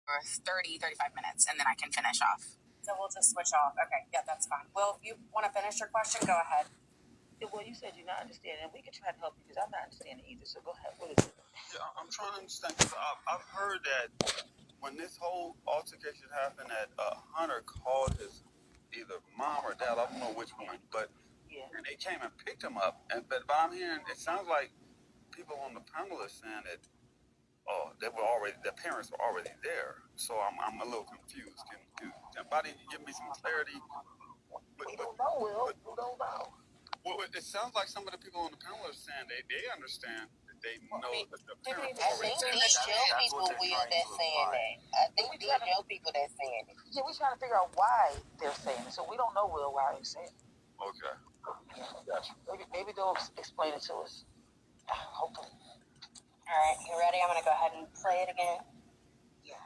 30, 35 minutes, and then I can finish off. So we'll just switch off. Okay, yeah, that's fine. Well, if you want to finish your question, go ahead. Well, you said you're not understanding. We can try to help you because I'm not understanding either. So go ahead. What is it? Yeah, I'm trying to understand because I've heard that when this whole altercation happened, that Hunter called his either mom or dad, I don't know which one, but and they came and picked him up. But I'm hearing it sounds like people on the panel are saying that the parents were already there. So I'm a little confused. Can somebody give me some clarity? We don't know, Will. We don't know. Well, it sounds like some of the people on the panel are saying they understand that they know that the parents I think these young people, Will, that's saying that. I think these young people that's saying it. Yeah, we're trying to figure out why they're saying it. So we don't know, Will, why they're saying it. Okay. Gotcha. Maybe they'll explain it to us. Hopefully. All right, you ready? I'm going to go ahead and play it again. Yeah.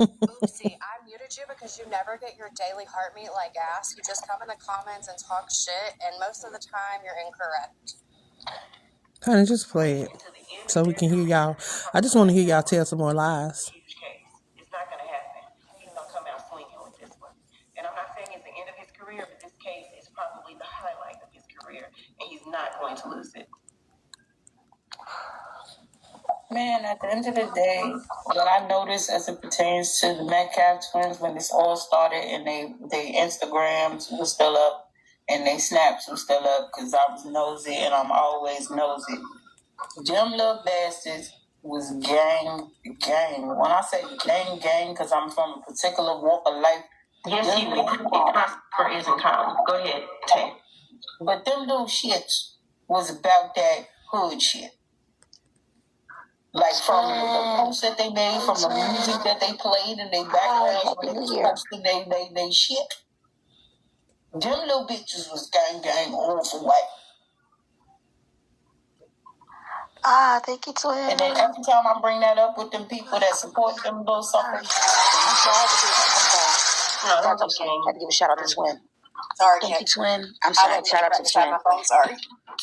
Oopsie, I muted you because you never get your daily heartbeat like ass. You just come in the comments and talk shit, and most of the time you're incorrect. Kind of just play it so we can hear y'all. I just want to hear y'all tell some more lies. It's not going to happen. He's going to come out swinging with this one. And I'm not saying it's the end of his career, but this case is probably the highlight of his career, and he's not going to lose it. Man, at the end of the day, what I noticed as it pertains to the Metcalf twins, when this all started and they Instagrams was still up and they snaps was still up, because I was nosy and I'm always nosy. Them little bastards was gang. When I say gang, because I'm from a particular walk of life. Yes, you Prosper isn't common. Go ahead, Tay. But them little shits was about that hood shit. Like from the posts that they made, from the music that they played, and they backgrounds when they was posting they shit. Them little bitches was gang all for white. Thank you, twin. And then every time I bring that up with them people that support them little suckers, I'm sorry. No, that's okay. I had to give a shout out to Twin. Sorry, Thank you, Twin. I'm sorry. Shout out to Twin. Sorry.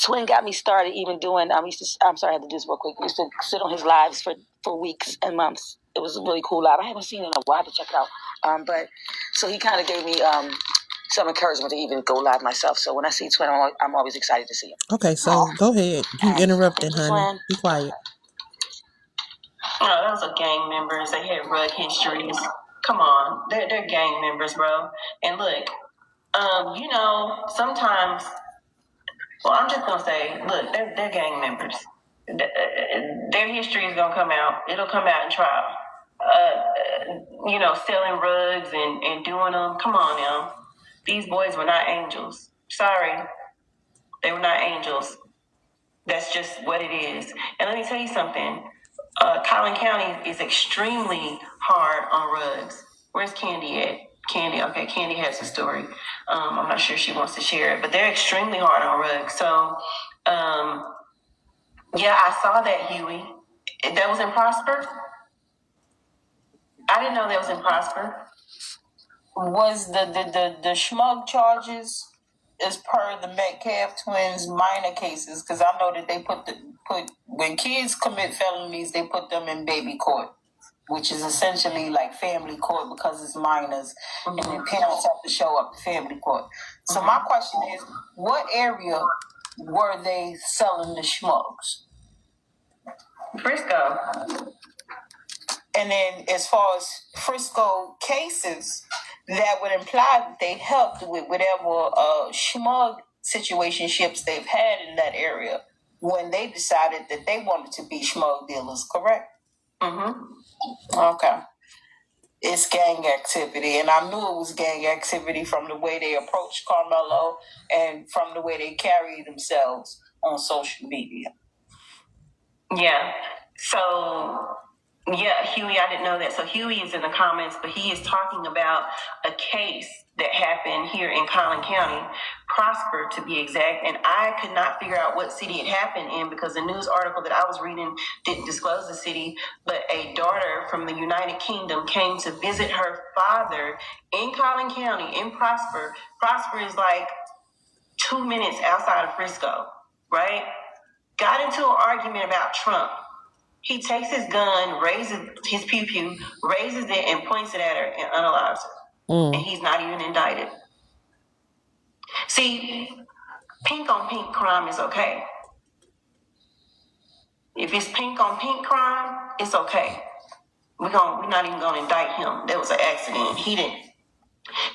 Twin got me started even doing. I'm sorry, I had to do this real quick. I used to sit on his lives for weeks and months. It was a really cool live. I haven't seen it in a while to check it out. But so he kind of gave me some encouragement to even go live myself. So when I see Twin, I'm always excited to see him. Okay, so go ahead. You interrupted, honey. Be quiet. Oh, those are gang members. They had rug histories. Come on, they're gang members, bro. And look, sometimes. Well, I'm just gonna say, look, they're gang members. Their history is gonna come out. It'll come out in trial. Selling rugs and doing them. Come on now, these boys were not angels. Sorry, they were not angels. That's just what it is. And let me tell you something. Collin County is extremely hard on rugs. Where's Candy at? Candy, okay, Candy has a story. I'm not sure she wants to share it, but they're extremely hard on rugs. So, I saw that, Huey. That was in Prosper? I didn't know that was in Prosper. Was the schmug charges as per the Metcalf twins minor cases? Because I know that they put when kids commit felonies, they put them in baby court, which is essentially like family court because it's minors, and then parents have to show up to family court. So my question is, what area were they selling the schmugs? Frisco. And then as far as Frisco cases, that would imply that they helped with whatever schmug situationships they've had in that area when they decided that they wanted to be schmug dealers, correct? Mm-hmm. Okay. It's gang activity, and I knew it was gang activity from the way they approached Carmelo and from the way they carry themselves on social media. Yeah. So, Huey, I didn't know that. So Huey is in the comments, but he is talking about a case that happened here in Collin County, Prosper to be exact, and I could not figure out what city it happened in because the news article that I was reading didn't disclose the city, but a daughter from the United Kingdom came to visit her father in Collin County, in Prosper. Prosper is like 2 minutes outside of Frisco, right? Got into an argument about Trump. He takes his gun, raises his pew-pew, raises it, and points it at her and unalives her. And he's not even indicted. See, pink on pink crime is okay. If it's pink on pink crime, it's okay. We're not even gonna indict him. That was an accident. He didn't.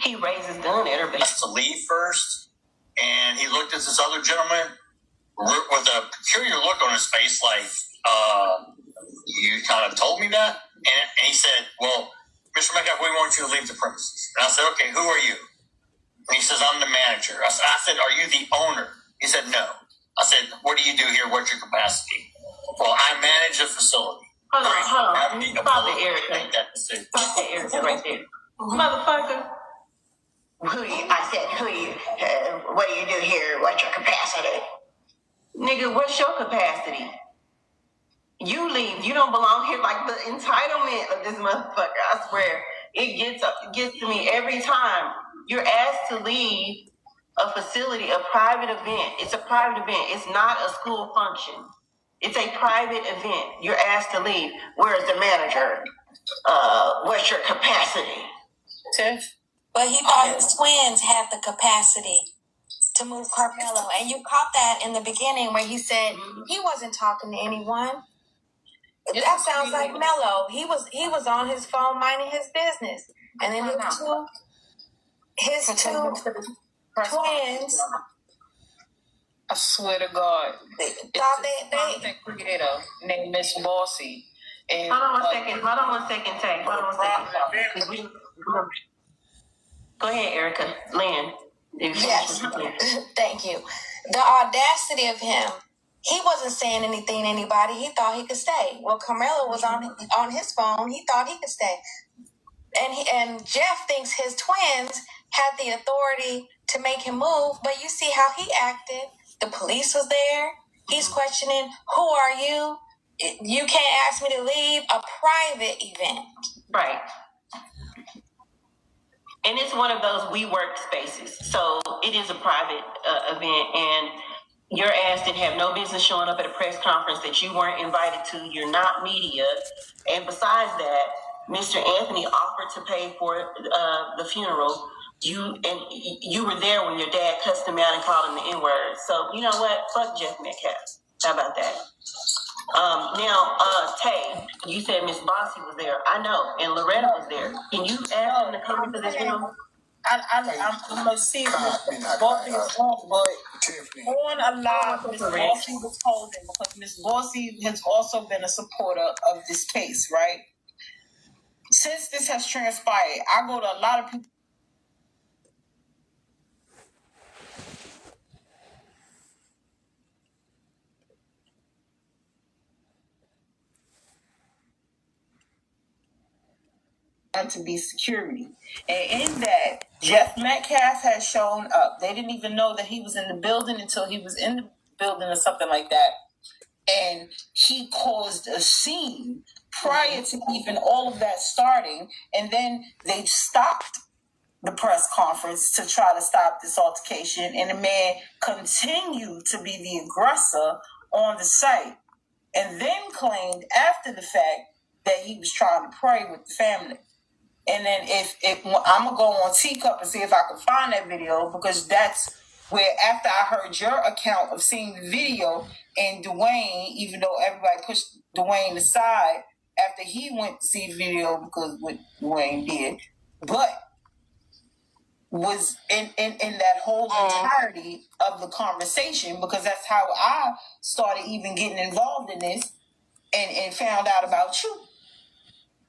He raised his gun at her. Has to leave first, and he looked at this other gentleman with a peculiar look on his face, like, you kind of told me that? And he said, well, Mr. Metcalf, we want you to leave the premises. And I said, okay, who are you? And he says, I'm the manager. I said, are you the owner? He said, no. I said, what do you do here? What's your capacity? Well, I manage a facility. Hold on. Stop it, Erica. Stop it, Erica, right there. Motherfucker. I said, what do you do here? What's your capacity? Nigga, what's your capacity? You leave. You don't belong here. Like, the entitlement of this motherfucker, I swear, it gets to me every time. You're asked to leave a facility, a private event. It's a private event. It's not a school function. It's a private event. You're asked to leave. Where's the manager? What's your capacity? Tiff? But he thought his twins had the capacity to move Carmelo. And you caught that in the beginning where he said he wasn't talking to anyone. That sounds like Mello. He was on his phone minding his business. And then his two twins, I swear to God. thought they Content creator named Miss Bossy. And hold on one second, Tay. Go ahead, Erica. Lynn. Yes. Thank you. The audacity of him. He wasn't saying anything to anybody. He thought he could stay. Well, Carmelo was on his phone. He thought he could stay. And Jeff thinks his twins had the authority to make him move, but you see how he acted. The police was there. He's questioning, who are you? You can't ask me to leave a private event. Right. And it's one of those we work spaces. So it is a private event, and your ass didn't have no business showing up at a press conference that you weren't invited to. You're not media. And besides that, Mr. Anthony offered to pay for the funeral. You were there when your dad cussed him out and called him the N-word. So you know what? Fuck Jeff Metcalf. How about that? Tay, you said Miss Bossy was there. I know, and Loretta was there. Can you ask them to come into this room? I'm gonna see if Miss Bossy is on, but on a live, Miss Bossy was holding because Miss Bossy has also been a supporter of this case, right? Since this has transpired, I go to a lot of people. To be security, and in that, Jeff Metcalf has shown up. They didn't even know that he was in the building until he was in the building or something like that, and he caused a scene prior to even all of that starting. And then they stopped the press conference to try to stop this altercation, and the man continued to be the aggressor on the site, and then claimed after the fact that he was trying to pray with the family. And then if I'm going to go on Teacup and see if I can find that video, because that's where, after I heard your account of seeing the video, and Dwayne, even though everybody pushed Dwayne aside after he went to see the video because what Dwayne did, but was in that whole entirety of the conversation, because that's how I started even getting involved in this and found out about you.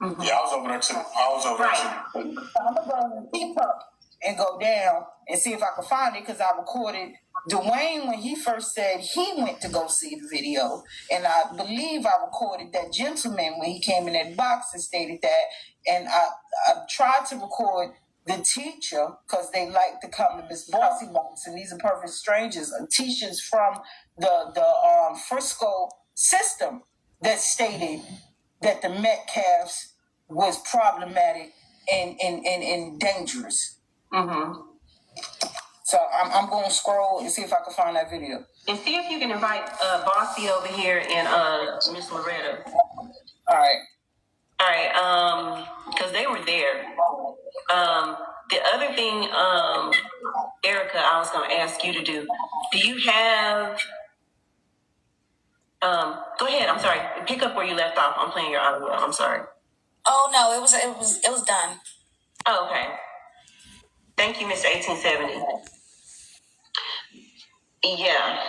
Mm-hmm. Yeah, I was over there too. I'm gonna go on Teacup and go down and see if I can find it, because I recorded Dwayne when he first said he went to go see the video, and I believe I recorded that gentleman when he came in that box and stated that, and I tried to record the teacher because they like to come to Miss Bossy Box, and these are perfect strangers, teachers from the Frisco system that stated that the Metcalfs was problematic and dangerous. Mm-hmm. So I'm going to scroll and see if I can find that video. And see if you can invite Bossy over here and Miss Loretta. All right. All right. Because they were there. The other thing, Erica, I was going to ask you to do. Do you have? Go ahead. I'm sorry. Pick up where you left off. I'm playing your audio. I'm sorry. Oh no, it was done. Oh, okay. Thank you, Mr. 1870. Yeah.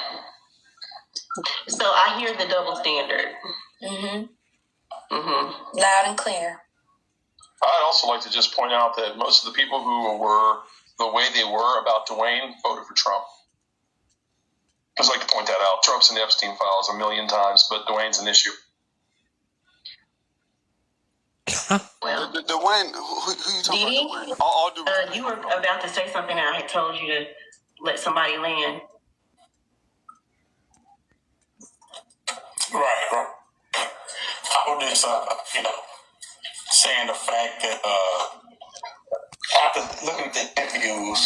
So I hear the double standard. Loud and clear. I'd also like to just point out that most of the people who were the way they were about Dwayne voted for Trump. I'd just like to point that out. Trump's in the Epstein files a million times, but Dwayne's an issue. Well, Dwayne, who you talking Dee? about? Dwayne? All do. You were about to say something, and I had told you to let somebody land. Right. I was just, saying the fact that after looking at the interviews,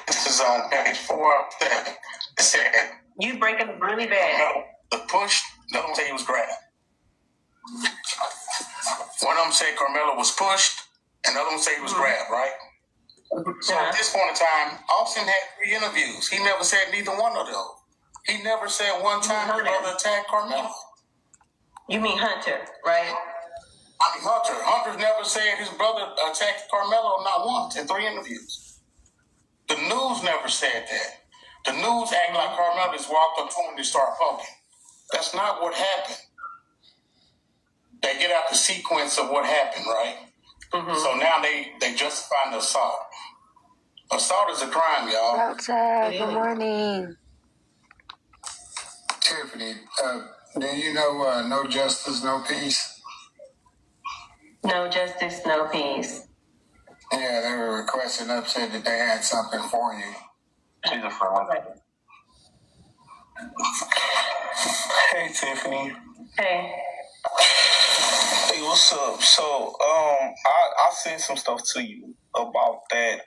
this is on page 4 that it said, You breaking up really bad. the push, the other one say he was grabbed. One of them said Carmelo was pushed, and the other one say he was grabbed, right? So at this point in time, Austin had 3 interviews. He never said neither one of those. He never said one time his brother attacked Carmelo. You mean Hunter, right? I mean, Hunter never said his brother attacked Carmelo not once in 3 interviews. The news never said that. The news act like Carmelo just walked up to him and start poking. That's not what happened. They get out the sequence of what happened, right? So now they justify the assault. Assault is a crime, y'all. Outside, good morning. Tiffany, do you know no justice, no peace? No justice, no peace. Yeah, they were requesting up, said that they had something for you. She's a friend. Hey, Tiffany. Hey. Hey, what's up? So, I sent some stuff to you about that.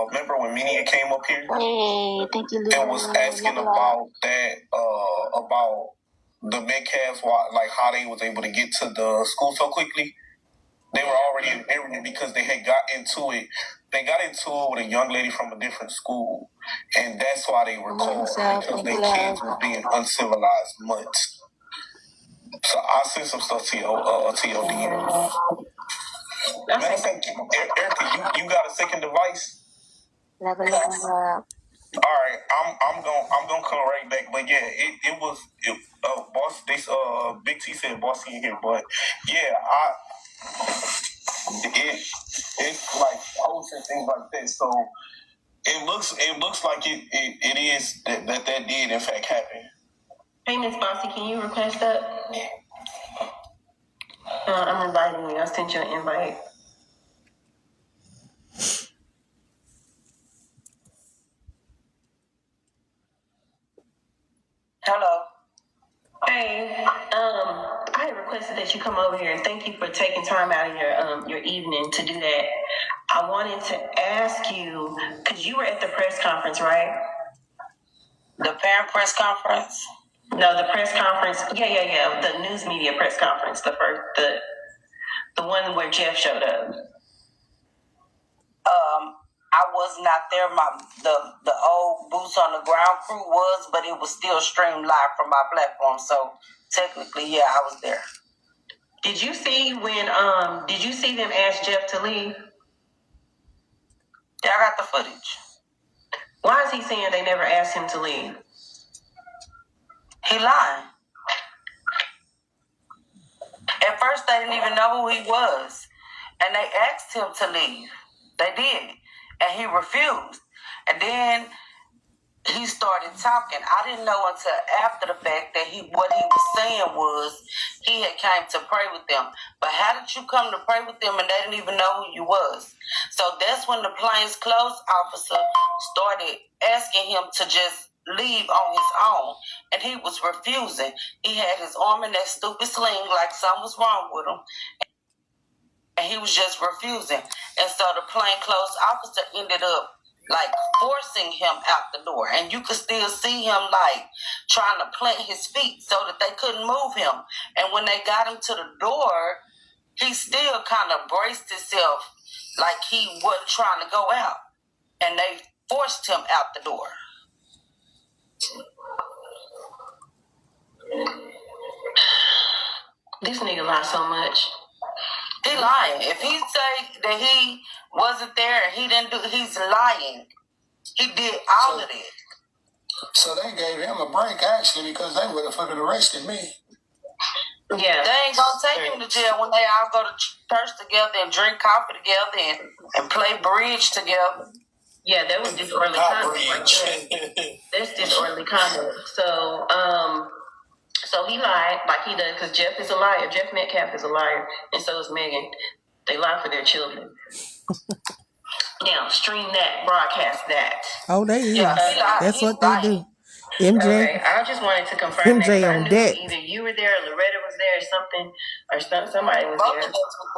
Remember when Minia came up here? Hey, thank you, and was asking about that, about the Metcalfs, like how they was able to get to the school so quickly. They were already in area because they had got into it. They got into it with a young lady from a different school, and that's why they were called, because their kids were being uncivilized mutts. So I sent some stuff to your DM. Matter of fact, Erica, you got a second device? Level up. All right, I'm gonna come right back. But yeah, it was boss. This Big T said bossy in here, but yeah, it's like posts and things like that. So it looks like it is that did in fact happen. Hey, Miss Bossy, can you request that? I'm inviting you. I sent you an invite. Hello. Hey, I had requested that you come over here, and thank you for taking time out of your evening to do that. I wanted to ask you, because you were at the press conference, right? The parent press conference? No, the press conference. Yeah. The news media press conference. The one where Jeff showed up. I was not there. The old boots on the ground crew was, but it was still streamed live from my platform. So technically, yeah, I was there. Did you see them ask Jeff to leave? Yeah, I got the footage. Why is he saying they never asked him to leave? He lied. At first, they didn't even know who he was. And they asked him to leave. They did. And he refused. And then he started talking. I didn't know until after the fact that what he was saying was he had came to pray with them. But how did you come to pray with them and they didn't even know who you was? So that's when the plainclothes officer started asking him to just leave on his own. And he was refusing. He had his arm in that stupid sling like something was wrong with him. And he was just refusing. And so the plainclothes officer ended up like forcing him out the door. And you could still see him like trying to plant his feet so that they couldn't move him. And when they got him to the door, he still kind of braced himself like he wasn't trying to go out. And they forced him out the door. This nigga lies so much. He lying. If he say that he wasn't there and he didn't do, he's lying. He did all of it. So they gave him a break actually because they would have fucking arrested me. Yeah. They ain't gonna take him to jail when they all go to church together and drink coffee together and play bridge together. Yeah, that was disorderly conduct. Right. That's disorderly conduct. So he lied like he does because Jeff is a liar. Jeff Metcalf is a liar, and so is Megan. They lie for their children. Now stream that, broadcast that. Oh, they is. Yeah, That's what they do. MJ. Okay, I just wanted to confirm MJ that. on deck. Either you were there, or Loretta was there, or something, or somebody was Both there. of us were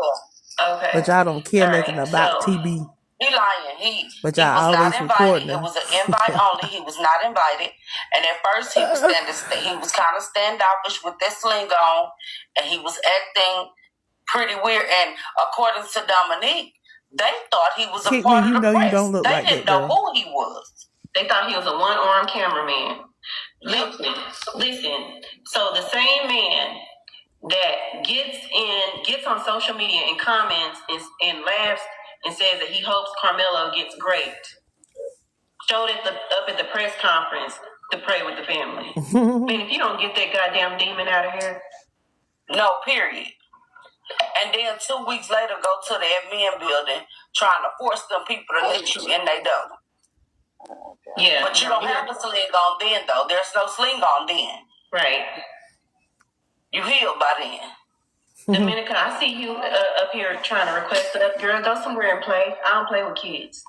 there. Okay. But y'all don't care All nothing right, about so- TB. He lying. But He y'all was always not recording invited. It them. was an invite only. He was not invited. And at first he was kind of standoffish with that sling on, and he was acting pretty weird. And according to Dominique, they thought he was a Kick part me, you of the know you press. don't look They like didn't that, know girl. who he was. They thought he was a one-armed cameraman. Listen. So the same man that gets on social media and comments and laughs and says that he hopes Carmelo gets great, showed up at the press conference to pray with the family. Man, if you don't get that goddamn demon out of here. No, period. And then 2 weeks later, go to the admin building trying to force them people to let you in they door. Yeah. But you don't have a sling on then, though. There's no sling on then. Right. You healed by then. Dominica, I see you up here trying to request stuff. Girl, go somewhere and play. I don't play with kids.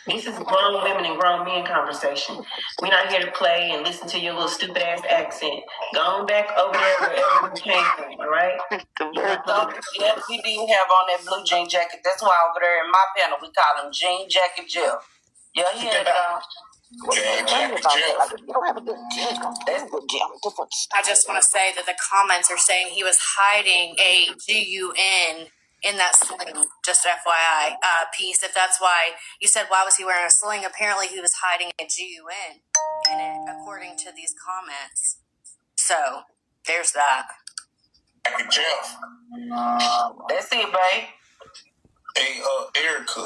This is grown women and grown men conversation. We're not here to play and listen to your little stupid ass accent. Go on back over there wherever you came from, all right? Yes, he did have on that blue jean jacket. That's why over there in my panel we call him Jean Jacket Jeff. Yeah, he had I just want to say that the comments are saying he was hiding a GUN in that sling. Just FYI, piece. If that's why you said why was he wearing a sling? Apparently he was hiding a GUN in it, according to these comments. So there's that. Jeff. That's it, babe. Hey, Erica,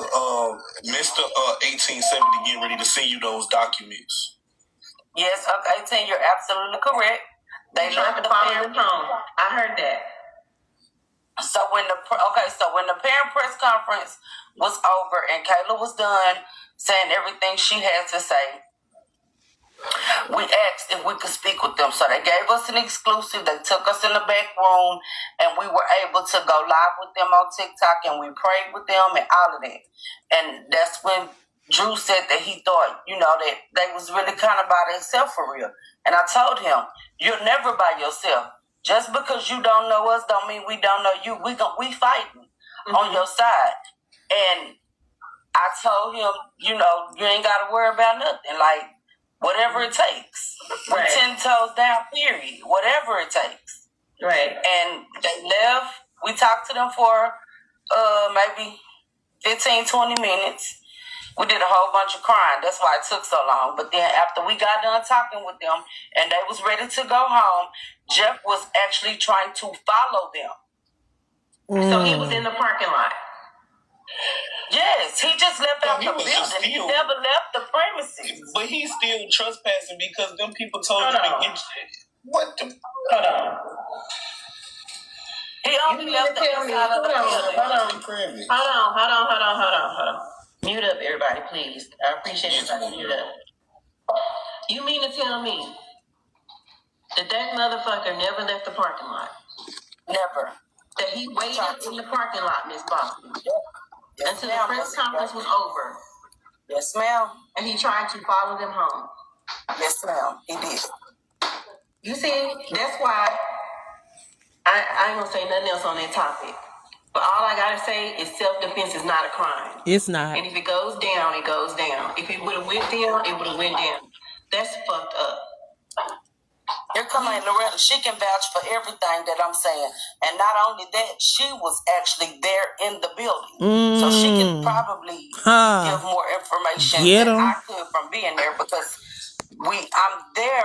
Mr. 1870 getting ready to send you those documents. Yes, 18, you're absolutely correct. They tried to follow him home. I heard that. So when the parent press conference was over and Kayla was done saying everything she had to say, we asked if we could speak with them. So they gave us an exclusive. They took us in the back room and we were able to go live with them on TikTok and we prayed with them and all of that. And that's when Drew said that he thought, that they was really kind of by themselves for real. And I told him, you're never by yourself. Just because you don't know us don't mean we don't know you. We fighting on your side. And I told him, you ain't got to worry about nothing. Like, whatever it takes. We're 10 toes down, period. Whatever it takes. Right. And they left. We talked to them for maybe 15, 20 minutes. We did a whole bunch of crying. That's why it took so long. But then after we got done talking with them and they was ready to go home, Jeff was actually trying to follow them. So he was in the parking lot. Yes, he just left out the building. He never left the premises. But he's still trespassing because them people told him to get what the Hold on. He only left the inside of the building. Hold on. Mute up, everybody, please. I appreciate everybody. Mute up. You mean to tell me that motherfucker never left the parking lot? Never. That he waited in the parking lot, Miss Boston, yes, until the press conference was over. Yes, ma'am. And he tried to follow them home. Yes, ma'am. He did. You see, that's why I ain't gonna say nothing else on that topic. But all I gotta say is self-defense is not a crime. It's not. And if it goes down, it goes down. If it would have went down, it would have went down. That's fucked up. Here come Aunt Loretta. She can vouch for everything that I'm saying. And not only that, she was actually there in the building. So she can probably give more information Get than 'em. I could from being there, because I'm there,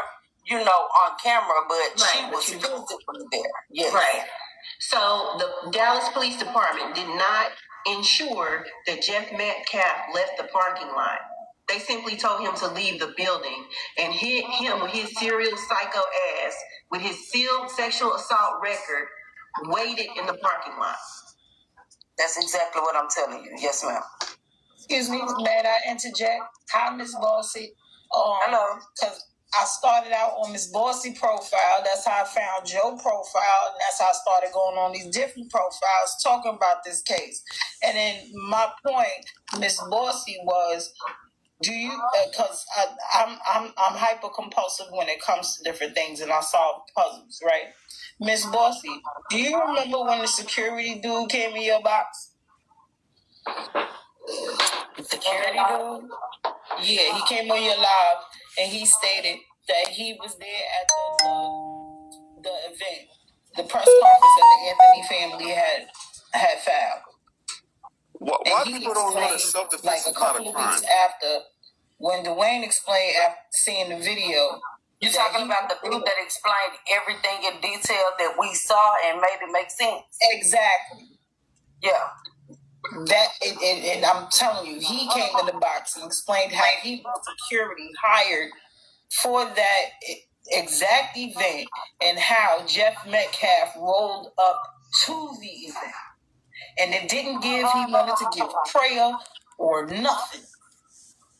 on camera, but she was physically there. Yes. Right. So the Dallas Police Department did not ensure that Jeff Metcalf left the parking lot. They simply told him to leave the building and hit him with his serial psycho ass with his sealed sexual assault record waited in the parking lot. That's exactly what I'm telling you. Yes, ma'am. Excuse me, may I interject? Hi, Miss Bossy. Hello. Because I started out on Miss Bossy profile. That's how I found Joe profile, and that's how I started going on these different profiles talking about this case. And then my point, Miss Bossy, was, do you? Because I'm hyper compulsive when it comes to different things, and I solve puzzles, right? Miss Bossy, do you remember when the security dude came in your box? Security dude? Yeah, he came on your live and he stated that he was there at the event, the press conference that the Anthony family had filed. Why people don't know that self-defense like is a not couple a of crime? weeks after, when Dwayne explained after seeing the video. You're talking about the dude that explained everything in detail that we saw and made it make sense. Exactly. Yeah. And I'm telling you, he came in the box and explained how he was security hired for that exact event and how Jeff Metcalf rolled up to the event. And it didn't he wanted to give prayer or nothing.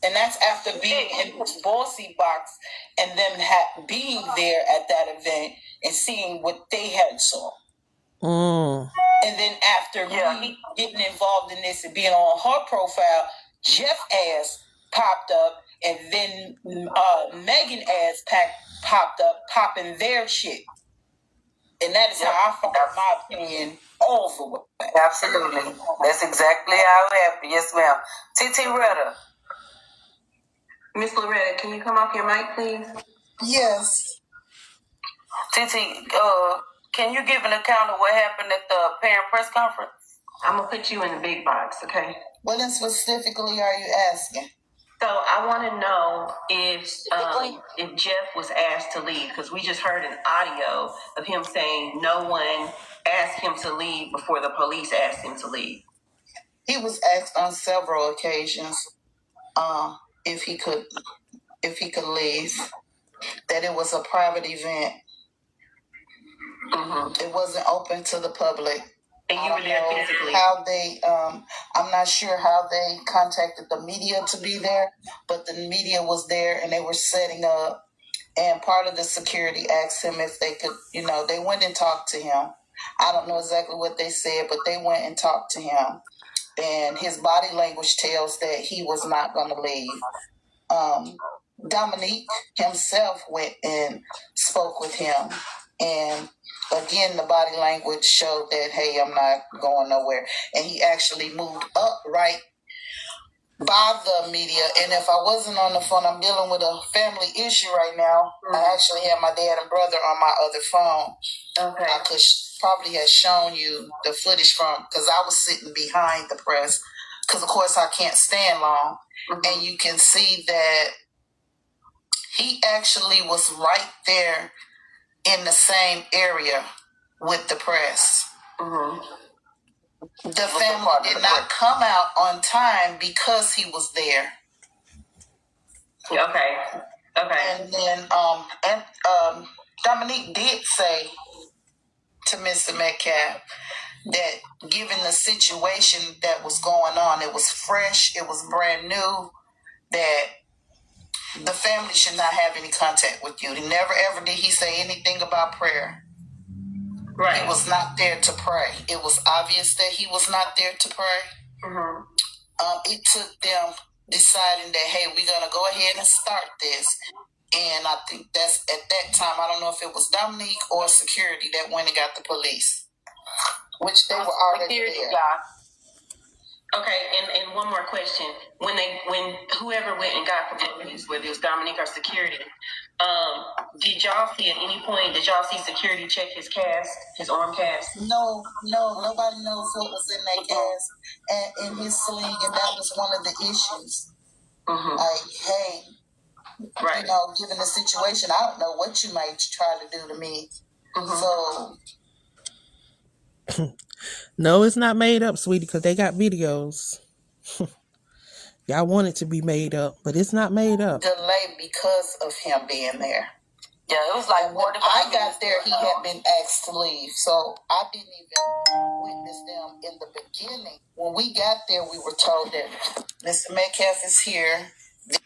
And that's after being in this Bossy box and them being there at that event and seeing what they had saw. And then after me getting involved in this and being on her profile, Jeff ass popped up, and then Megan ass popped up, popping their shit. And that is how I found my opinion over with that. Absolutely. That's exactly how it happened. Yes, ma'am. TT Retta. Miss Loretta, can you come off your mic, please? Yes. TT, can you give an account of what happened at the parent press conference? I'm going to put you in the big box, okay? What specifically are you asking? So I want to know if Jeff was asked to leave, because we just heard an audio of him saying no one asked him to leave before the police asked him to leave. He was asked on several occasions if he could leave. That it was a private event. Mm-hmm. It wasn't open to the public. And you were there physically. How they, I'm not sure how they contacted the media to be there, but the media was there and they were setting up. And part of the security asked him if they could, they went and talked to him. I don't know exactly what they said, but they went and talked to him. And his body language tells that he was not going to leave. Dominique himself went and spoke with him. And again, the body language showed that, hey, I'm not going nowhere. And he actually moved up right by the media. And if I wasn't on the phone, I'm dealing with a family issue right now. Mm-hmm. I actually have my dad and brother on my other phone. Okay. I could probably have shown you the footage from, because I was sitting behind the press. Because, of course, I can't stand long. Mm-hmm. And you can see that he actually was right there in the same area with the press. Mm-hmm. The family did not come out on time because he was there. Okay. And then Dominique did say to Mr. Metcalf that given the situation that was going on, it was fresh, it was brand new, that the family should not have any contact with you. Never ever did he say anything about prayer. Right. He was not there to pray. It was obvious that he was not there to pray. Mm-hmm. It took them deciding that, hey, we're going to go ahead and start this. And I think that's, at that time, I don't know if it was Dominique or security that went and got the police. which they were already Security there. guy. Okay, and one more question. When whoever went and got the police, whether it was Dominique or security, did y'all see at any point, did y'all see security check his cast, his arm cast? No, nobody knows what was in that cast and in his sling, and that was one of the issues. Mm-hmm. Like, hey, right. You know, given the situation, I don't know what you might try to do to me. Mm-hmm. So No, it's not made up, sweetie, because they got videos. Y'all want it to be made up, but it's not made up. delay because of him being there. Yeah, it was like When I got there, he had been asked to leave, so I didn't even witness them in the beginning. When we got there, we were told that Mr. Metcalf is here, you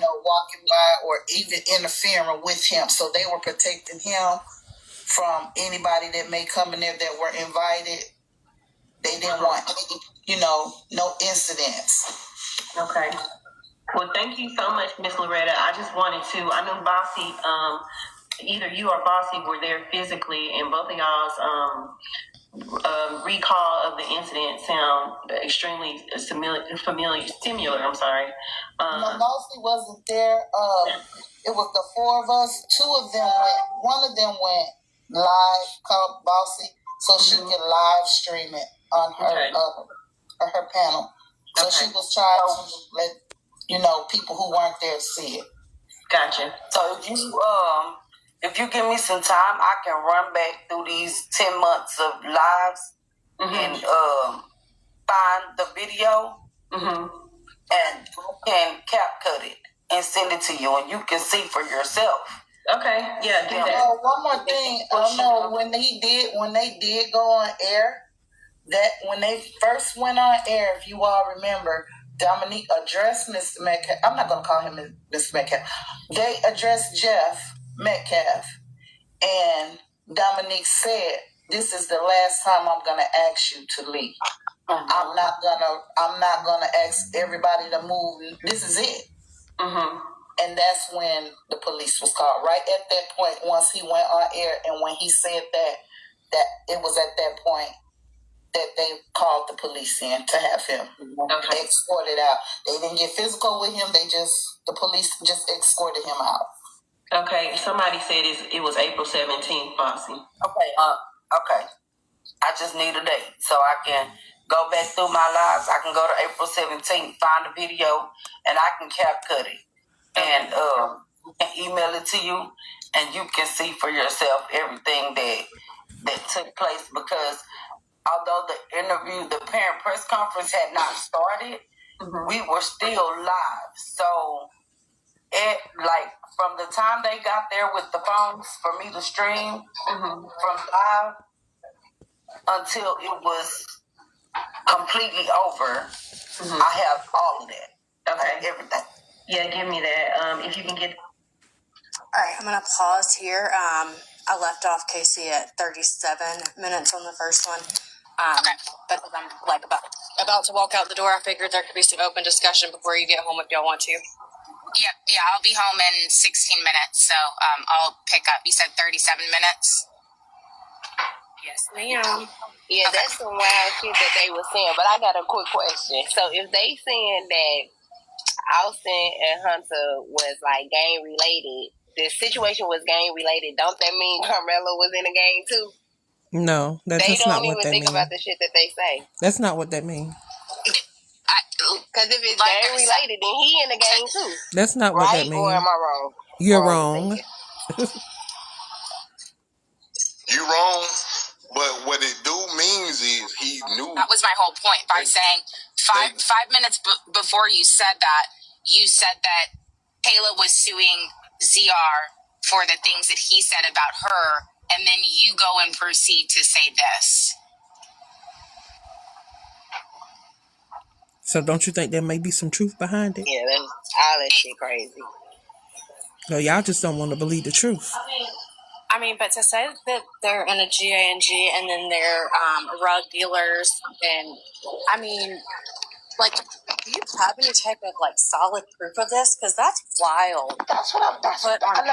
know, walking by or even interfering with him. So they were protecting him from anybody that may come in there that were invited. They didn't want, you know, no incidents. Okay. Well, thank you so much, Miss Loretta. I just wanted to, I know Bossy, either you or Bossy were there physically, and both of y'all's recall of the incident sound extremely similar. I'm sorry. No, Bossy wasn't there. It was the four of us. Two of them went, one of them went live, called Bossy, so she could live stream it on her her panel. So she was trying to let people who weren't there see it. Gotcha. So if you give me some time, I can run back through these 10 months of lives and find the video and can cap cut it and send it to you, and you can see for yourself. Okay, yeah, do that. One more thing, I know when they did go on air, that when they first went on air, if you all remember, Dominique addressed Mr. Metcalf. I'm not going to call him Mr. Metcalf. They addressed Jeff Metcalf, and Dominique said, "This is the last time I'm going to ask you to leave. I'm not gonna ask everybody to move. This is it." And that's when the police was called. Right at that point, once he went on air, and when he said that it was at that point that they called the police in to have him escorted out. They didn't get physical with him. The police just escorted him out. Okay, somebody said it was April 17th, Bossy. Okay. I just need a date so I can go back through my lives. I can go to April 17th, find the video, and I can cap cut it and email it to you, and you can see for yourself everything that took place. Because although the parent press conference had not started, we were still live. So from the time they got there with the phones for me to stream from live until it was completely over, I have all of that. Okay. Everything. Yeah, give me that. If you can get. All right, I'm going to pause here. I left off Casey at 37 minutes on the first one. But I'm about to walk out the door. I figured there could be some open discussion before you get home if y'all want to. Yeah, I'll be home in 16 minutes, so I'll pick up. You said 37 minutes? Yes, ma'am. Yeah, that's some wild shit that they were saying, but I got a quick question. So if they saying that Austin and Hunter was like gang related, the situation was gang related, don't that mean Carmelo was in the gang too? No, that's not what that means. They don't even think about the shit that they say. That's not what that means. Because if it's gang related, then he in the gang too. That's not what that means. Or am I wrong? You're wrong. You wrong. But what it do means is he knew. That was my whole point by saying five minutes before you said that Kayla was suing ZR for the things that he said about her, and then you go and proceed to say this. So don't you think there may be some truth behind it? Yeah, that's all that shit crazy. No, y'all just don't want to believe the truth. I mean, but to say that they're in a GANG and then they're rug dealers, and I mean, like, do you have any type of solid proof of this? Because that's wild. That's what I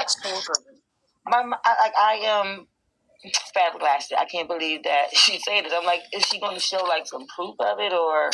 flabbergasted. I can't believe that she said it. I'm like, is she going to show like some proof of it or?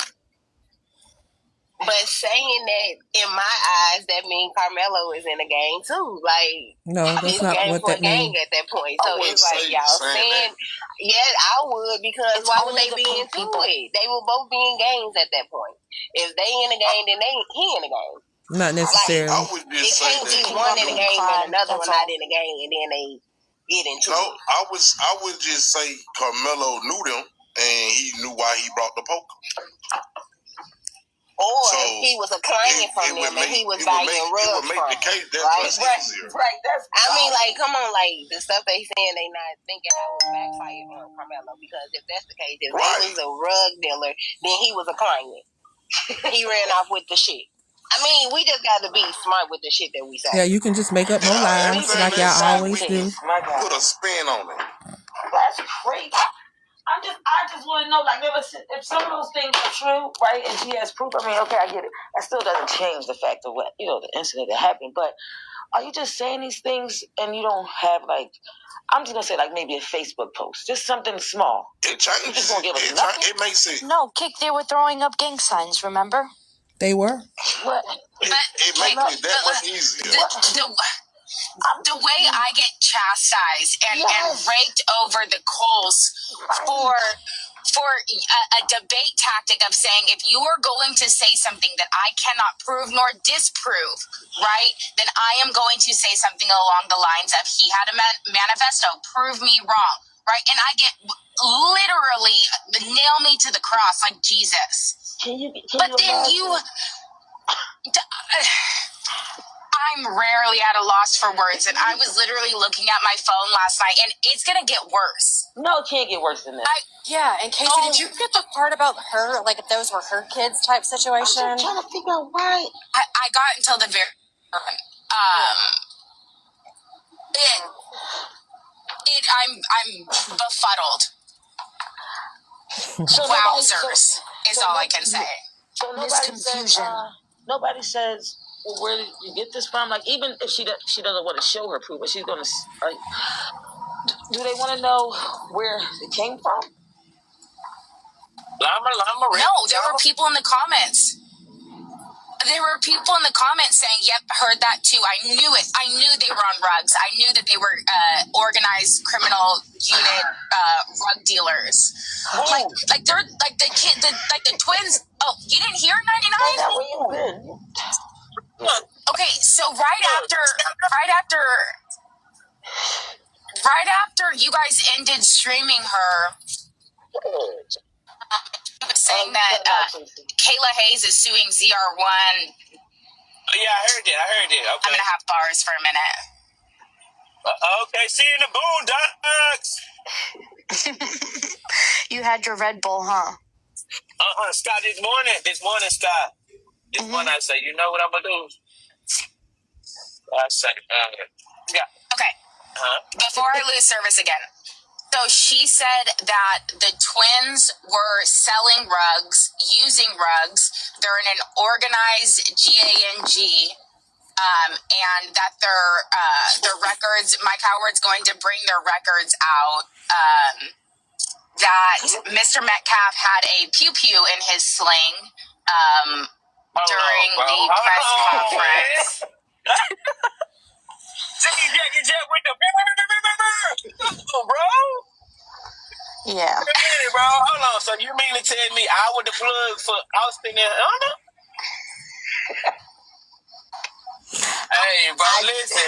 But saying that, in my eyes, that means Carmelo is in the game too. Like, No, that's it's not game what for that gang means. at that point. I So wouldn't it's like say y'all saying saying, that. yes, I would, because It's why would only they the be proof, into people. it? They will both be in games at that point. If they in the game, then he in the game. Not I necessarily. would It just say can't that be one in the game and another That's one not all. in the game, and then they get into No, it. I would just say Carmelo knew them and he knew why he brought the poker. Or So, he was a client from them and he was buying rugs it would make the from, case that right? much easier. Right. That's. I mean, like, come on, like, the stuff they saying, they not thinking how it backfire on Carmelo. Because if that's the case, if Right. they was a rug dealer, then he was a client. He ran off with the shit. I mean, we just got to be smart with the shit that we say. Yeah, you can just make up more lies Everything like they y'all say, always we do. My God. put a spin on it. That's crazy. I just want to know, like, if some of those things are true, right, and she has proof, I mean, okay, I get it. That still doesn't change the fact of what, the incident that happened. But are you just saying these things and you don't have, like, I'm just going to say, like, maybe a Facebook post, just something small. It changes. You just going to give us nothing? It makes it. No, Kick, they were throwing up gang signs, remember? They were. What? It makes it that much easier. The way I get chastised and raked over the coals for a debate tactic of saying, if you are going to say something that I cannot prove nor disprove, right, then I am going to say something along the lines of, he had a manifesto, prove me wrong, right? And I get literally nail me to the cross like Jesus. But then I'm rarely at a loss for words, and I was literally looking at my phone last night, and it's gonna get worse. No, it can't get worse than that. Yeah, and Casey, did you get the part about her, like if those were her kids type situation? I'm trying to figure out why. I got until the very I'm befuddled. So Wowzers is all I can say. So nobody says, well, where did you get this from? Like, even if she doesn't want to show her proof, but she's going to, like, do they want to know where it came from? No, there were people in the comments. There were people in the comments saying, yep, heard that too. I knew it. I knew they were on rugs. I knew that they were organized criminal unit rug dealers. Like they're like the twins. Oh, you didn't hear 99? Okay, so right after you guys ended streaming her, saying that Kayla Hayes is suing ZR1. Yeah, I heard it. Okay. I'm gonna have bars for a minute. Okay, see you in the boondocks. You had your Red Bull, huh? Scott, this morning, Scott. This morning I say, you know what I'm gonna do? I say, yeah. Okay. Before I lose service again. So she said that the twins were selling rugs, using rugs. They're in an organized GANG, and that their records. Mike Howard's going to bring their records out. That Mr. Metcalf had a pew-pew in his sling during the press conference. Bro. Yeah. Wait a minute, bro. Hold on. So you mean to tell me I was the plug for Austin and Anna? Hey, bro, listen.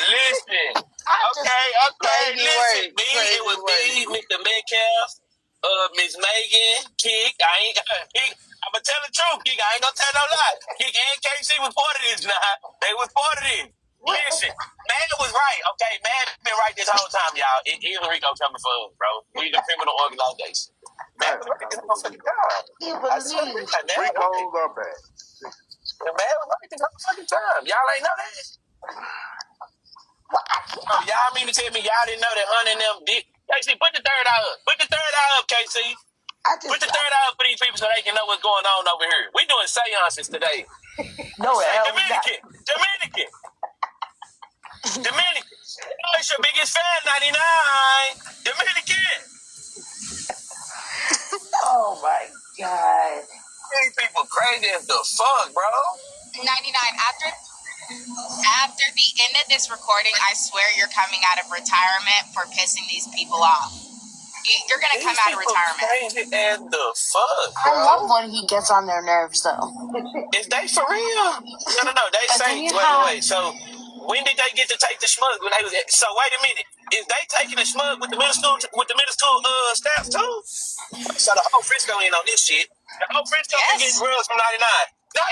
Okay, listen. It was me, Mr. Metcalf, Miss Megan, Kick. I'ma tell the truth, Kick. I ain't gonna tell no lie. Kick and KC was part of this now. They was part of this. Listen, man was right, okay? Man been right this whole time, y'all. Even Rico coming for us, bro. We the criminal organization. Man was right this motherfucking time. I swear to God, man. Rico's our back. The man was right this motherfucking time. Y'all ain't know that? Y'all mean to tell me y'all didn't know that Hunter and them did? KC, put the third eye up. Put the third eye up, KC. Put the third eye up for these people so they can know what's going on over here. We doing seances today. No, Dominican. Oh, it's your biggest fan, 99. Dominican. crazy as the fuck, bro. 99. After the end of this recording, I swear you're coming out of retirement for pissing these people off. You're gonna come out of retirement. Crazy as the fuck, bro. I love when he gets on their nerves, though. Is they for real? No. They say wait. So when did they get to take the smug? When they was so wait a minute. Is they taking the smug with the middle school staff too? So the whole Frisco in on this shit. The whole Frisco been getting girls from 99. 99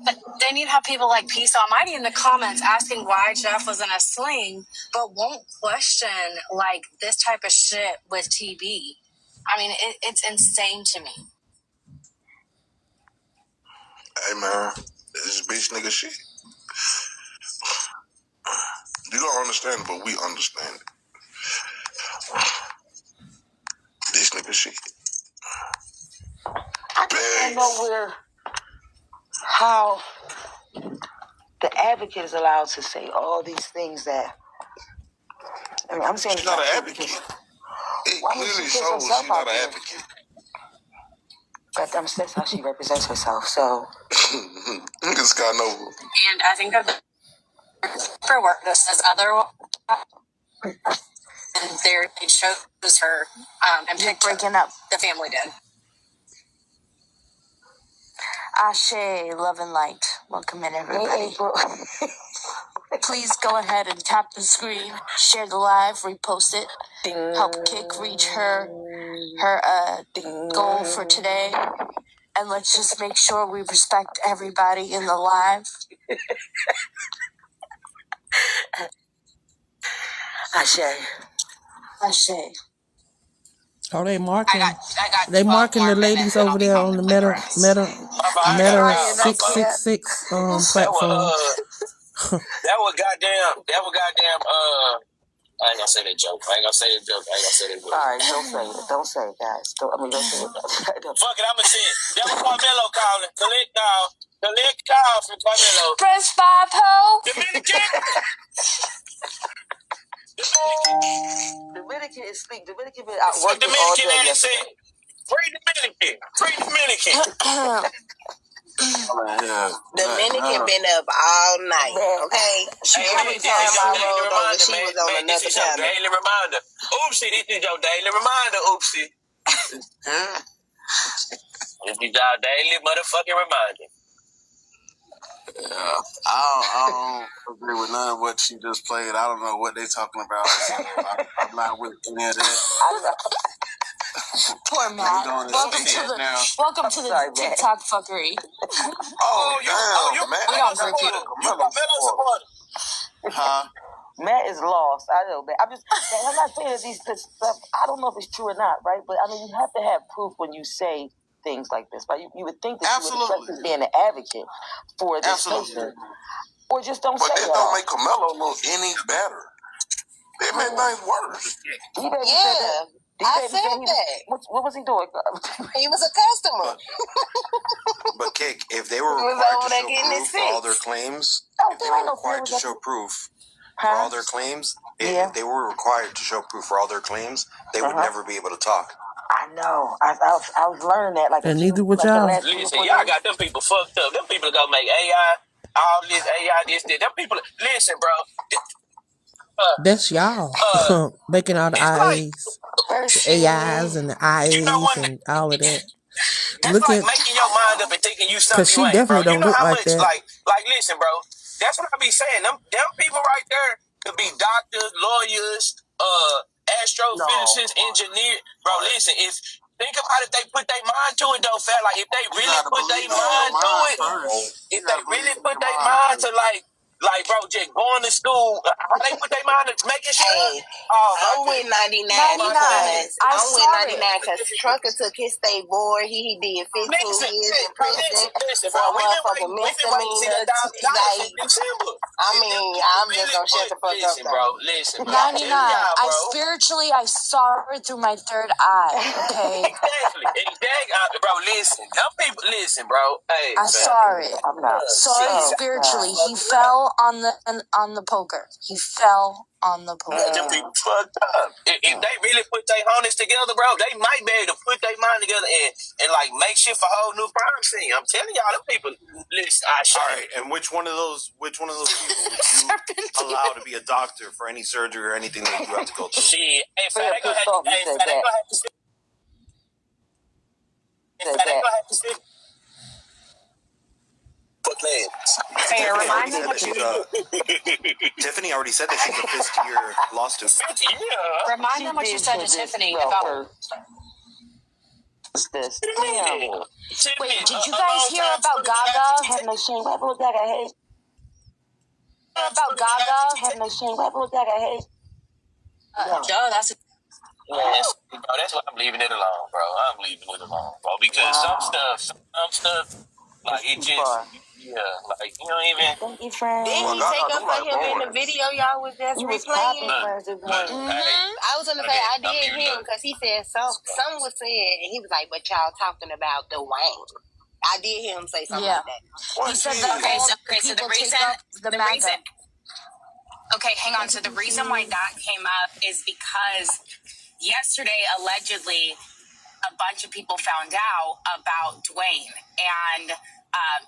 But then you have people like Peace Almighty in the comments asking why Jeff was in a sling, but won't question like this type of shit with TB. I mean, it's insane to me. Hey man, this is bitch nigga shit. You don't understand it, but we understand it. Bitch nigga shit. I don't know how the advocate is allowed to say all these things that. I mean, I'm saying she's not an advocate. It clearly shows she's not an advocate. But that's how she represents herself. So. This guy knows. And I think that for work, this says other. And there it shows her and picked breaking up. The family did. Ashe, love and light. Welcome in, everybody. Please go ahead and tap the screen, share the live, repost it, help Kick reach her goal for today, and let's just make sure we respect everybody in the live. Ashe. Oh, they marking. They marking the ladies over there on the Meta 666 platform. That was goddamn. I ain't gonna say that joke. All right, don't say it, guys. Don't say it. Fuck it, I'ma say it. That was Carmelo calling. Collect call from Carmelo. Press 5 ho. Dominican is speak. Dominican been out working all day and say, Free Dominican. Dominican been up all night, okay? Every time I rolled over, she was on another This is your daily reminder. Oopsie, this is your daily reminder, Oopsie. This is your daily motherfucking reminder. Yeah, I don't agree with none of what she just played. I don't know what they're talking about. So I'm not with any of that. Poor Matt. Welcome to the TikTok fuckery. We don't break it. Huh? Matt is lost. I know that. I'm not saying that this stuff. I don't know if it's true or not, right? But I mean, you have to have proof when you say things like this, right? You would think that you would expect to be an advocate for this person, or just don't say it. But that don't make Carmelo look any better. It made things worse. I said that. What was he doing? He was a customer. But Kick, if they were required to show proof for all their claims, if they were required to show proof for all their claims, if they were required to show proof for all their claims, they would never be able to talk. I know. I was learning that. Like, and neither would y'all. Listen, y'all got them people fucked up. Them people gonna make AI, all this AI, this. Them people. Listen, bro. That's y'all making all the IAs, the AIs, and the IAs, and all of that. That's like making your mind up and thinking you something. Because she definitely don't look like that. Like, listen, bro. That's what I be saying. Them people right there could be doctors, lawyers, astrophysicists, engineers. Bro, listen, think about if they put their mind to it, though, fat. Like, if they really put their mind to it, if they really put their mind to, like, bro, just going to school, how they put their mind to making sure. I'm with 99 because Trucker took his state board. He did 15 years in prison. Some motherfucking misdemeanor. I mean, I'm just gonna shut the fuck up, bro. Listen, 99. I saw her through my third eye. Okay. Exactly, bro. Listen, them people. Listen, bro. Hey, I saw it. Saw it spiritually. He fell fell on the poker. He fell on the poker. Them people fucked up. If they really put their harness together, bro, they might be able to put their mind together and like make shit for a whole new crime scene. I'm telling y'all, them people. Listen, all right, and which one of those people would you allow to be a doctor for any surgery or anything that you have to go through? Shit, they gonna have to sit. They gonna have to sit. Hey, remind me what you Tiffany already said that she's a fifth-year law student. Remind them what you said to Tiffany about this. Wait, did you guys hear about Gaga? Have no shame. What look like I hate. About Gaga? Have no shame. What look like I hate. Joe, that's a Yes, bro, that's why I'm leaving it alone, bro. I'm leaving it alone, bro, because some stuff, like it just, like you don't even. Thank you, friend. Didn't he take up for him in the video y'all was just replaying? I was gonna say I did hear him because he said some was said and he was like, "But y'all talking about Dwayne." I did hear him say something like that. He said that so the reason. Okay, hang on. So the reason why that came up is because yesterday, allegedly, a bunch of people found out about Dwayne, and I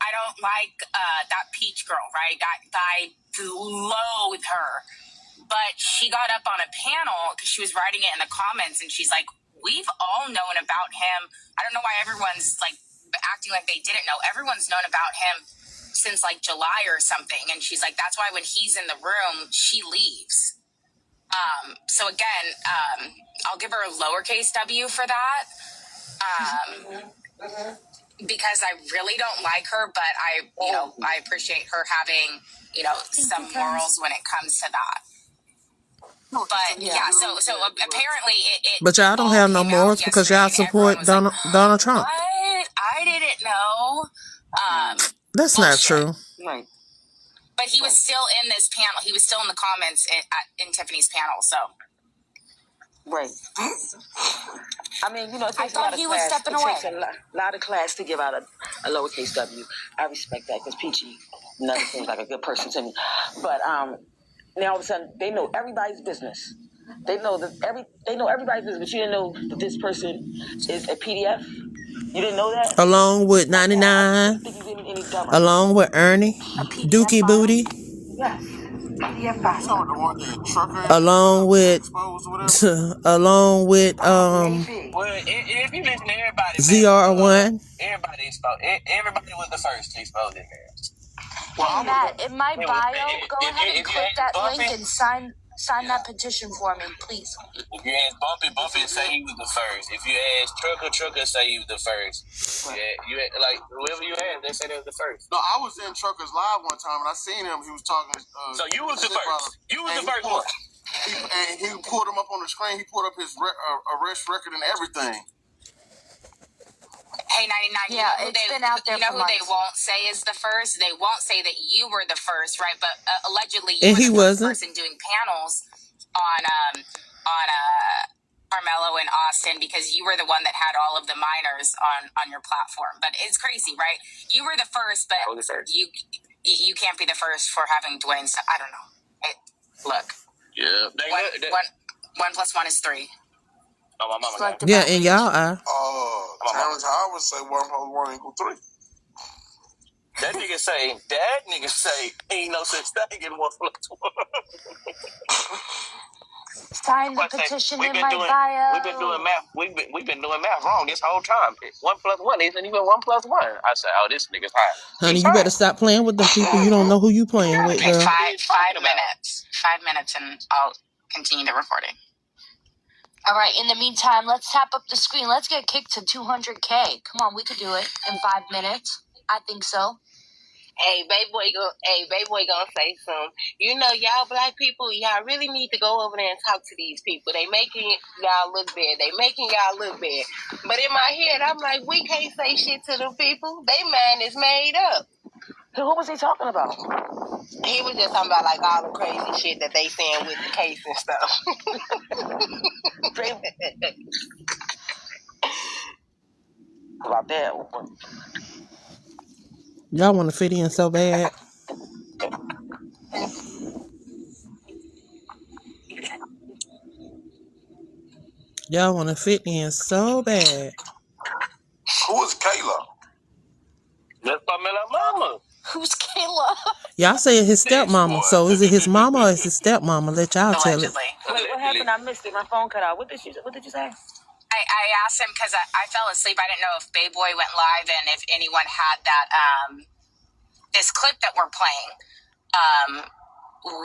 don't like that Peach girl, right? I loathe her, but she got up on a panel because she was writing it in the comments, and she's like, "We've all known about him. I don't know why everyone's like acting like they didn't know. Everyone's known about him since like July or something." And she's like, "That's why when he's in the room, she leaves." So again, I'll give her a lowercase W for that. Because I really don't like her, but I appreciate her having, some morals when it comes to that. But so apparently it But y'all don't have no morals because y'all support Donald Trump. What? I didn't know. That's not true. Right. But he was still in this panel. He was still in the comments in Tiffany's panel. So. Right. I mean, it takes I thought he was stepping away. It takes a lot of class to give out a lowercase W. I respect that because Peachy never seems like a good person to me. But now all of a sudden they know everybody's business. They know everybody's business, but you didn't know that this person is a PDF. You didn't know that? Along with 99. Along with Ernie. Dookie Booty. Yes. Along with Well, if you listen to everybody, ZR1. Everybody was the first to expose it, man. Hey Matt, in my bio, go ahead and click that link and sign that petition for me, please. If you ask Bumpy say he was the first. If you ask Trucker say he was the first. You like whoever you ask, they say they was the first. No, I was in Trucker's Live one time and I seen him. He was talking. So you was the first. You was the first one. He pulled him up on the screen. He pulled up his arrest record and everything. Hey, 99. Yeah, it's been out there. You know who they won't say is the first? They won't say that you were the first, right? But allegedly, you were the first person doing panels on Carmelo and Austin because you were the one that had all of the minors on your platform. But it's crazy, right? You were the first, but you can't be the first for having Dwayne. I don't know. Look. Yeah. 1 + 1 is 3. Oh, my mama. Yeah, and y'all are. Terrence Howard say 1 + 1 = 3. That nigga say ain't no such thing in 1 + 1. Sign the petition in my bio. We've been doing math. We've been doing math wrong this whole time. 1 + 1 isn't even 1 + 1. I said, oh, this nigga's high. Honey, you better stop playing with them people. You don't know who you playing with, girl. 5 minutes. 5 minutes, and I'll continue the recording. All right, in the meantime, let's tap up the screen. Let's get kicked to 200K. Come on, we could do it in 5 minutes. I think so. Hey, baby boy gonna say something. Y'all black people, y'all really need to go over there and talk to these people. They making y'all look bad. But in my head, I'm like, we can't say shit to them people. They mind is made up. Who was he talking about? He was just talking about like all the crazy shit that they saying with the case and stuff. About that. Y'all want to fit in so bad. Y'all want to fit in so bad. Who is Kayla? That's Carmelo mama. Who's Kayla? Y'all say his stepmama. So is it his mama or is his stepmama? Let y'all tell it. Wait, what happened? I missed it. My phone cut out. What did you say? I asked him because I fell asleep. I didn't know if Bay Boy went live and if anyone had that this clip that we're playing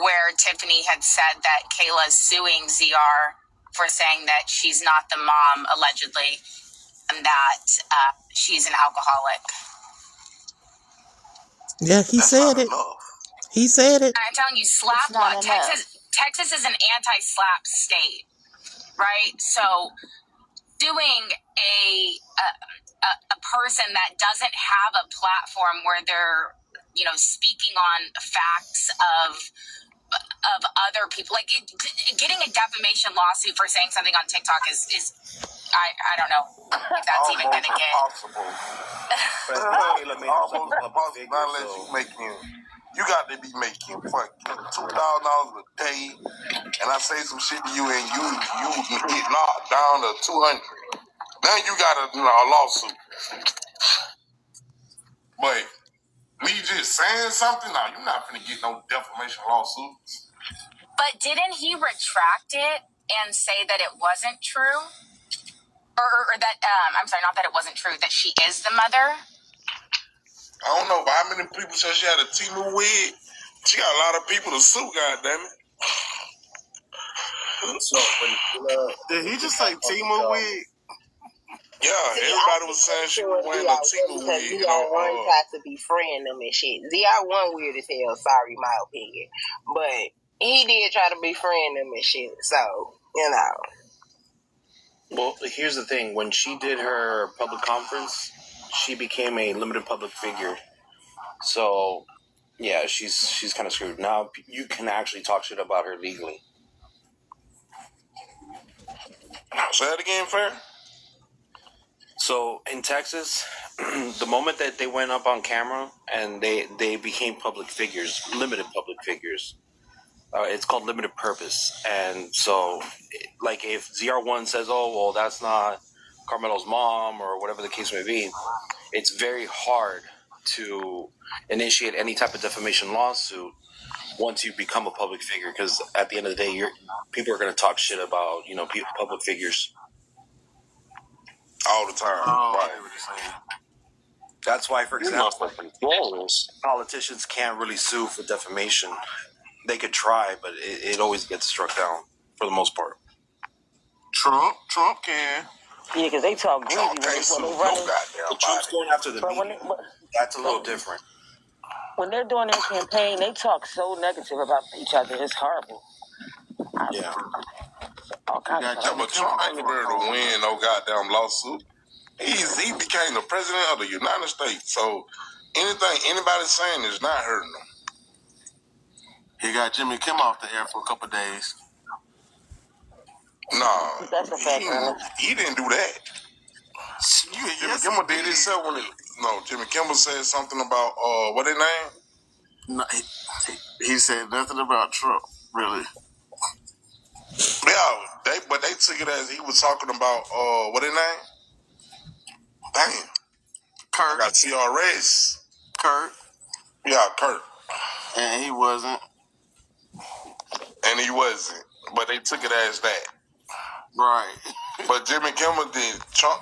where Tiffany had said that Kayla's suing ZR for saying that she's not the mom, allegedly, and that she's an alcoholic. Yeah, he said it. He said it. I'm telling you, slap law. Texas is an anti-slap state, right? So doing a person that doesn't have a platform where they're, speaking on facts of other people, like getting a defamation lawsuit for saying something on TikTok is I don't know if that's even gonna get. You got to be making fucking $2,000 a day, and I say some shit to you, and you get knocked down to 200. Then you got a lawsuit. But me just saying something, now you're not gonna get no defamation lawsuits. But didn't he retract it and say that it wasn't true? Or that, I'm sorry, not that it wasn't true, that she is the mother? I don't know, but how many people said she had a Timu wig? She got a lot of people to sue, goddammit. So, did he just say Timu wig? Yeah, everybody was saying she was wearing a Timu wig. ZR1 tried to befriend them and shit. ZR1 weird as hell, sorry, my opinion. But he did try to befriend them and shit, so, Well, here's the thing. When she did her public conference, she became a limited public figure. So, yeah, she's kind of screwed. Now, you can actually talk shit about her legally. Say that again, Fair? So, in Texas, the moment that they went up on camera and they became public figures, limited public figures, it's called limited purpose. And so, like, if ZR1 says, oh, well, that's not Carmelo's mom or whatever the case may be, it's very hard to initiate any type of defamation lawsuit once you become a public figure, because at the end of the day, people are going to talk shit about, public figures. All the time. Right. That's why, for example, politicians can't really sue for defamation. They could try, but it always gets struck down for the most part. Trump can. Yeah, because they talk greasy when they running. Trump's going after the media. That's a little different. When they're doing their campaign, they talk so negative about each other. It's horrible. Yeah. But Trump ain't prepared to win no goddamn lawsuit. He became the president of the United States, so anything anybody's saying is not hurting him. He got Jimmy Kim off the air for a couple of days. No, that's a fact. He didn't do that. Jimmy Kimmel did himself when Jimmy Kimmel said something about what his name? No, he said nothing about Trump, really. Yeah, but they took it as he was talking about what his name? Damn. Kurt. I got CRS. Kurt. Yeah, Kurt. And he wasn't. But they took it as that. Right. But Trump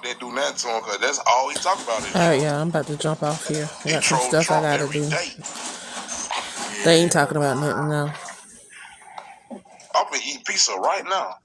didn't do nothing to him because that's all he talked about. All right, yeah, I'm about to jump off here. I got some stuff I gotta do. They ain't talking about nothing now. I'm gonna eat pizza right now.